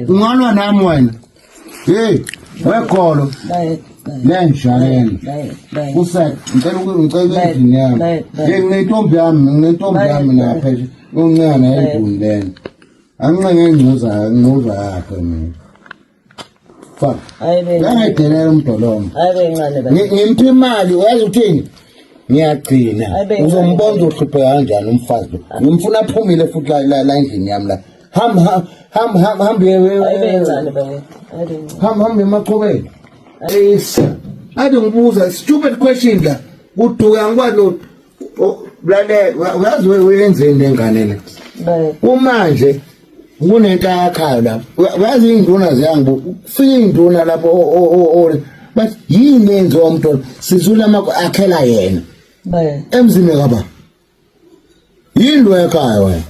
ungalwa nami wena hey wekholo lenjayeni usek ngicela endini yami nginentombi yami lapha uncane enduni lena anqenge ngcuza yakhe mina fuck ngayidela umdolomo ngimpi imali wazi uthini ngiyagcina uzombona uhluphe kanjani umfazi ngimfuna aphumile futhi la endlini yami la hambe emaqhubeni ade ngibuza stupid question la uduka ngikwazi blale uyazi wenzeni lengane le umanje kunento yakhayo la uyazi induna ziyangibu ufike induna lapho but yini yenzo umuntu sizula akhela yena emzini kaba yindwe ekhaya wena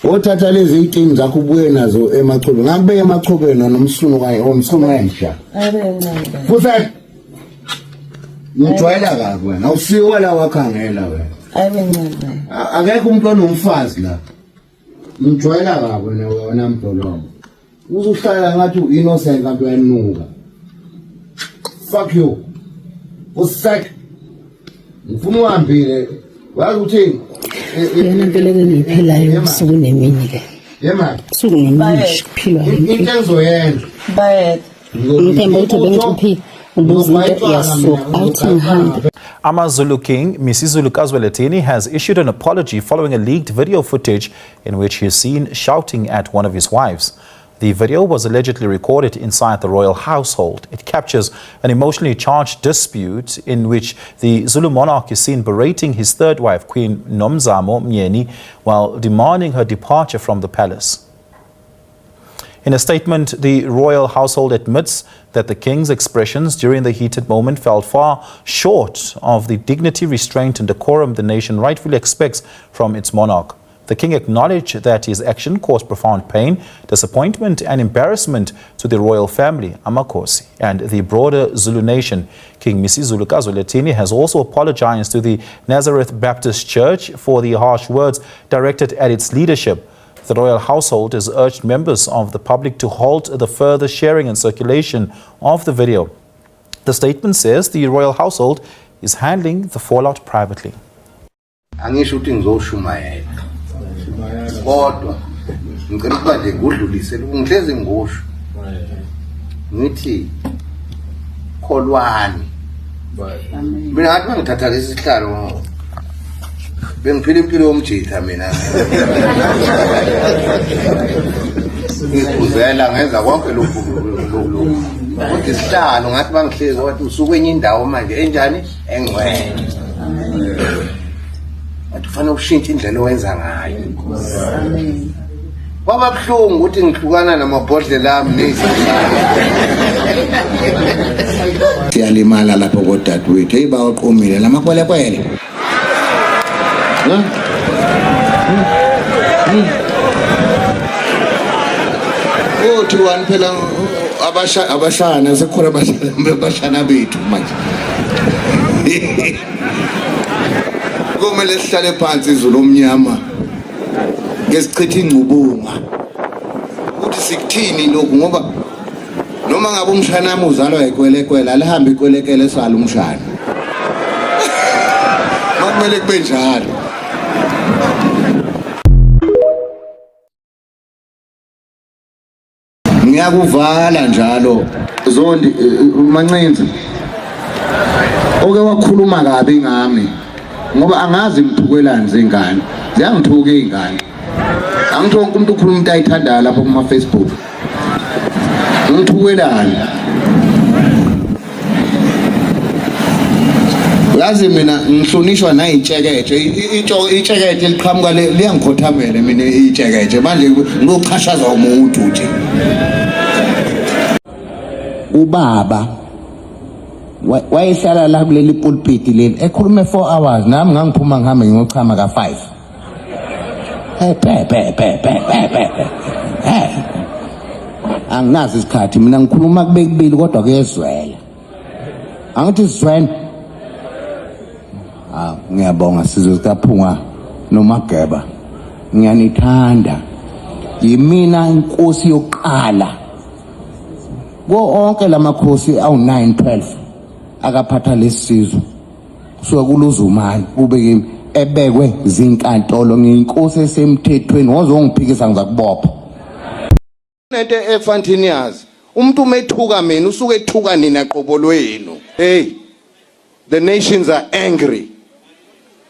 othatha lezi itingi zakho ubuye nazo emachobeni ngakubeka emachobeni nomsuno kanye omsuno entsha futhi ngijwayela kabi wena awusiwe la wakhangela wena akekho umuntu onomfazi la ngijwayela kabi wena mdolomo uzuhlala ngathi uinnocent kanti uyanuka fuck you usek ngifuna uhambile wazi uthini yena mpeleke ngiphelayo usuku nemini ke yema usuku nemini siphila into enzoyenza ngithemba ukuthi bengicuphi ubuzo into yaso awuthi ngihambe. AmaZulu King Misizulu Kazwelethini has issued an apology following a leaked video footage in which he is seen shouting at one of his wives. The video was allegedly recorded inside the royal household. It captures an emotionally charged dispute in which the Zulu monarch is seen berating his third wife, Queen Nomzamo Mnyeni, while demanding her departure from the palace. In a statement, the royal household admits that the king's expressions during the heated moment fell far short of the dignity, restraint and decorum the nation rightfully expects from its monarch. The king acknowledged that his action caused profound pain, disappointment and embarrassment to the royal family, Amakhosi, and the broader Zulu nation. King Misizulu Kazwelethini has also apologized to the Nazareth Baptist Church for the harsh words directed at its leadership. The royal household has urged members of the public to halt the further sharing and circulation of the video. The statement says the royal household is handling the fallout privately. Kodwa ngicela ukuba nje ngudlulisele ngihlezi ngosho ngithi kholwani mina ngathi mangithatha lesi sihlalo bengiphila impilo yomjitha mina ngikuzela ngenza konke lokhu ukuthi isihlalo ngathi bangihlezi wathi usuku enye indawo manje enjani engcwele kufanele ushintshe indlela owenza ngayo kwaba buhlungu ukuthi ngihlukana namabhodlela ami nezihlalo siyalimala lapho kodadewethu hey bawaqomile lamakwelekwele uthi wani phela abashana sekhona abashana bethu manje kumele sihlale phansi izulu omnyama ngesichitha ingcubunga ukuthi sikuthini lokhu ngoba noma ngabe umshana wami uzalwa ikwelekwele alihambe ikwelekele sala umshana makumele kube njalo. Ngiyakuvala njalo Zondi Mancinzi oke wakhuluma kabi ngami ngoba angazi ngithukelani zingane ziyangithuka izingane angithi wonke umuntu ukhuluma into ayithandayo lapho kuma Facebook ngithukelani yazi mina ngihlonishwa nayitshekeje itshekeje liqhamuka liyangikhothamela mina itshekeje manje ngokuchashaza umuntu nje ubaba wayehlala la kuleli pulpit leli ekhulume 4 hours nami ngangiphuma ngihambe ngochama ka5 anginazi isikhathi mina ngikhuluma kube kubili kodwa kuyezwela angithi sizwene ngiyabonga sizwe sikaphunga noMageba ngiyanithanda yimina inkosi yokuqala konke lamakhosi awu9 12 akaphatha lesizwe kusuka kuluzumani kube kimi ebekwe zinkantolo ngiyinkosi esemthethweni wozongiphikisa ngizakubopha nento efantinias umuntu umethuka mina usuke ethuka nina qobolwenu. Hey, the nations are angry.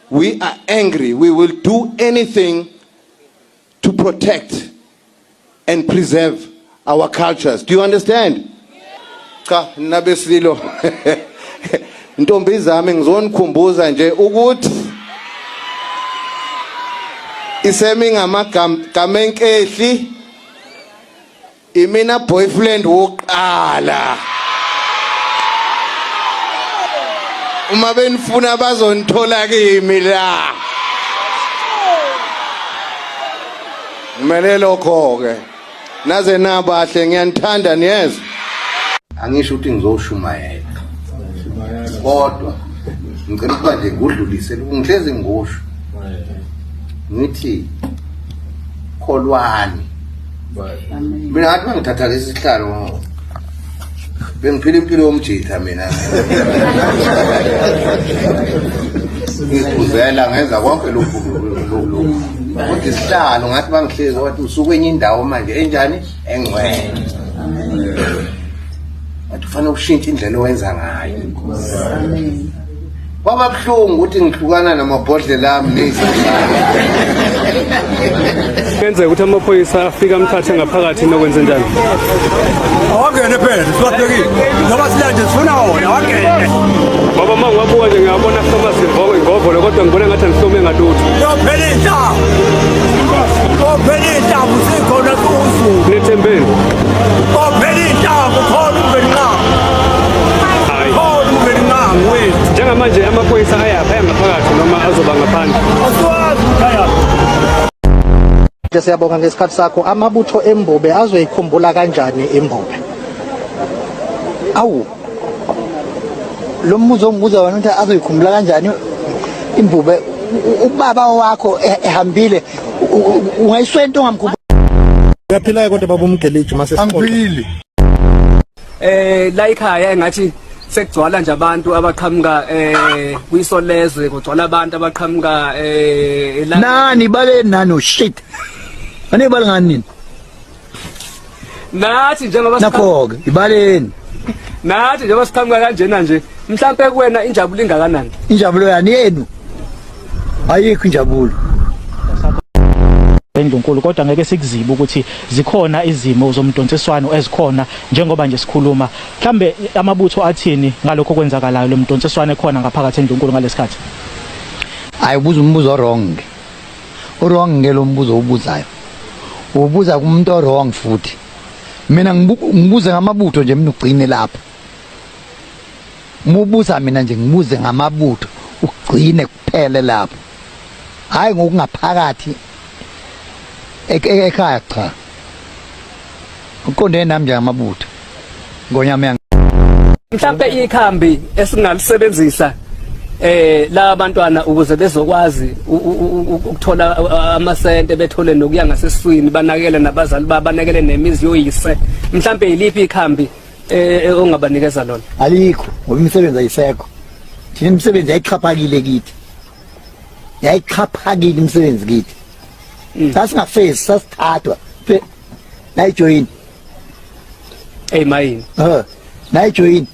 We are angry. We will do anything to protect and preserve our cultures. Do you understand? Cha nabesililo intombi zami ngizonikhumbuza nje ukuthi isemi ngamagama enkehli imina boyfriend woqala uma benifuna bazonithola kimi la kumele lokho ke naze nabahle ngiyanithanda niyeza angisho ukuthi ngizoshumayela kodwa ngicela ukuba nje ngudlulise ngihlezi ngosho ngithi kholwani mina ngathi mangithatha lesi sihlalo bengiphila impilo yomjitha mina ngizela ngenza konke lokhu kodwa isihlalo ngathi bangihlezi wathi usuke enye indawo manje enjani engcwele wathi kufanele ushintshe indlela owenza ngayo kwaba buhlungu ukuthi ngihlukana namabhodlela ami nezindaba Kenzeka ukuthi amaphoyisa afika amthathe ngaphakathi nokwenza njani? Awangene phela sibahlekile ngoba silanje sifuna wona awangene Baba mangabuka nje ngiyabona kusamazimvoko ingovolo kodwa ngibona ngathi angihlome ngatuthu. yophela intambo sikhona kuZulu Nethembeni. yophela intambo khona ubenqa khona ubenqa wethu Njengamanje amaphoyisa ayapha ngaphakathi noma azoba ngaphandle. asiwazi ukhaya Siyabonga ngesikhathi sakho. Amabutho eMbobe azoyikhumbula kanjani eMbobe? Awu lo mbuzo ongibuza wena ukuthi azoyikhumbula kanjani iMbobe ubaba wakho ehambile ungayiswento ongamkhumbula Uyaphilayo kodwa baba umgeliji mase angifili La ekhaya engathi sekugcwala nje abantu abaqhamuka kwisolezwe kugcwala abantu abaqhamuka nani bale nani shit ane bale ngani nathi njengoba nakho-ke ibaleni nathi njengoba siqhamuka kanjena nje mhlawumbe kuwena injabulo ingakanani injabulo yani yenu ayikho injabulo eNdlunkulu kodwa ngeke sikuzibe ukuthi zikhona izimo zomdonsiswano ezikhona njengoba nje sikhuluma mhlambe amabutho athini ngalokho kwenzakalayo lo mdonsiswano ekhona ngaphakathi eNdlunkulu ngalesikhathi ayibuza umbuzo wrong ngelo mbuzo ubuzayo ubuza kumuntu wrong futhi mina ngibuze ngamabutho nje mina ugcine lapha mubuza mina nje ngibuze ngamabutho ugcine kuphele lapha hayi ngokungaphakathi ekhaya cha uqonde nami nje amabutho ngonyama mhlawumbe ikhambi esingalisebenzisa la bantwana ukuze bezokwazi ukuthola amasente bethole nokuya ngasesiswini banakele nabazali banakele nemizi yoyise mhlawumbe yiliphi ikhambi ongabanikeza lona alikho ngoba imisebenzi ayisekho thina imisebenzi yayichaphakile kithi imisebenzi kithi sasingafezi sasithathwa nayijoyini emayini nayijoyini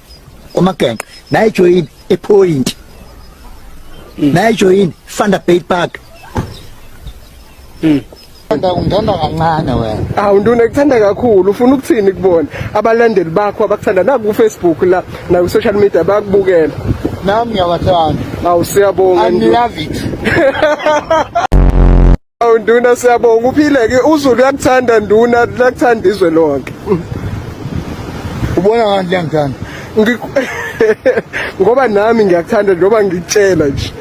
umagenqe nayijoyini ePoint nayijoyini Vanderbilt Park ngithanda kancane wena Awu nduna kuthanda kakhulu ufuna ukuthini kubona abalandeli bakho abakuthanda na ku Facebook la na ku social media bakubukela nami ngiyabathanda awu siyabonga I love it awu nduna siyabonga uphile ke uZulu uyakuthanda nduna lakuthanda izwe lonke ubona ngani ngiyangithanda ngoba nami ngiyakuthanda njengoba ngikutshela nje